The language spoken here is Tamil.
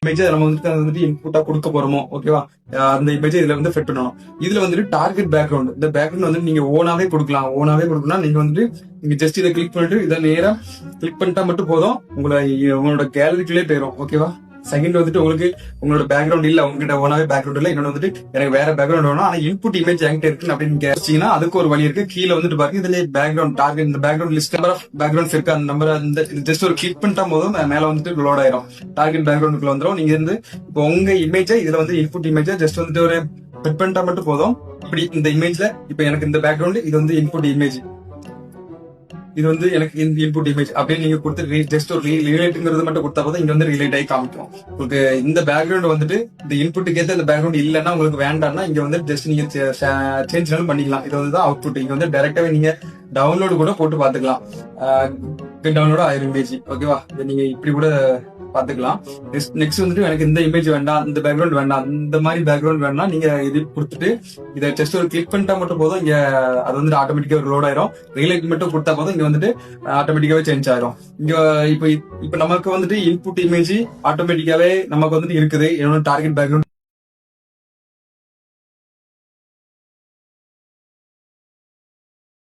இமேஜ் நம்ம வந்துட்டு இன்புட்டா கொடுக்க போறோமோ, ஓகேவா? அந்த இமேஜ் இதுல வந்து ஃபிட் பண்ணணும். இதுல வந்துட்டு டார்கெட் பேக்ரவுண்ட், இந்த பேக்ரவுண்ட் வந்து நீங்க ஓனாவே கொடுக்கலாம். ஓனாவே கொடுக்கலாம். நீங்க வந்துட்டு நீங்க ஜஸ்ட் இதை கிளிக் பண்ணிட்டு இதை நேரா கிளிக் பண்ணிட்டா மட்டும் போதும், உங்களோட கேலரிக்குள்ளே போயிடும், ஓகேவா? செகண்ட் வந்துட்டு உங்களுக்கு உங்களோட பேக்ரவுண்ட் இல்ல, உங்ககிட்ட ஓனாவே பேக்ரவுண்ட் இல்ல, இன்னொன்று வந்துட்டு எனக்கு வேற பேக்ரவுண்ட் வேணும், ஆனா இன்புட் இமேஜ் என்கிட்ட இருக்கு அப்படின்னு கேட்டீங்கன்னா அதுக்கு ஒரு வழி இருக்கு. கீழே வந்துட்டு பாருங்க, இதுல பேக்ரவுண்ட் டார்கெட், இந்த background list number of backgrounds இருக்கு. அந்த நம்பர் இந்த ஜஸ்ட் ஒரு கிளிக் பண்ணிட்டா போதும் மேல வந்துட்டு லோட் ஆயிரும், டார்கெட் பேக்ரவுண்டுக்குள்ள வந்துடும். நீங்க இருந்து இப்போ உங்க இமேஜ் இதுல வந்து இன்புட் இமேஜ் ஜஸ்ட் வந்துட்டு ஒரு ஃபிட் பண்ணிட்டா மட்டும் போதும். இப்படி இந்த இமேஜ்ல இப்ப எனக்கு இந்த பேக்ரவுண்ட் இது வந்து இன்புட் இமேஜ், இது வந்து எனக்கு இன்புட் இமேஜ் அப்படின்னு நீங்க கொடுத்து ஜஸ்ட் ஒரு ரிலேட்டுங்கிறது மட்டும் கொடுத்தா போதும், இங்க வந்து ரிலேட் ஆகி காமிக்கும். உங்களுக்கு இந்த பேக்ரவுண்ட் வந்துட்டு இந்த இன்புட்டுக்கு ஏற்ற இந்த பேக்ரவுண்ட் இல்லைன்னா உங்களுக்கு வேண்டாம்னா இங்க வந்து ஜஸ்ட் நீங்க சேஞ்ச் பண்ணிக்கலாம். இது வந்து அவுட்புட். இங்க வந்து டைரக்டாவே நீங்க டவுன்லோடு கூட போட்டு பாத்துக்கலாம். டவுன்லோட் ஆயிரம் இமேஜ், ஓகேவா? நீங்க இப்படி கூட பாத்துக்கலாம். நெக்ஸ்ட் வந்துட்டு எனக்கு இந்த இமேஜ் வேண்டாம், இந்த பேக்ரவுண்ட் வேண்டாம், இந்த மாதிரி பேக்ரவுண்ட் வேண்டாம், நீங்க இது கொடுத்துட்டு இதை ஜஸ்ட் ஒரு கிளிக் பண்ணிட்டா மட்டும் போதும், இங்க அது வந்து ஆட்டோமேட்டிக்கா லோட் ஆயிரும். ரிலேட் மட்டும் கொடுத்தா போதும், இங்க வந்துட்டு ஆட்டோமேட்டிக்காவே சேஞ்ச் ஆயிரும். இங்க இப்ப நமக்கு வந்துட்டு இன்புட் இமேஜ் ஆட்டோமேட்டிக்காவே நமக்கு வந்துட்டு இருக்குது. என்னோட டார்கெட் பேக்ரவுண்ட்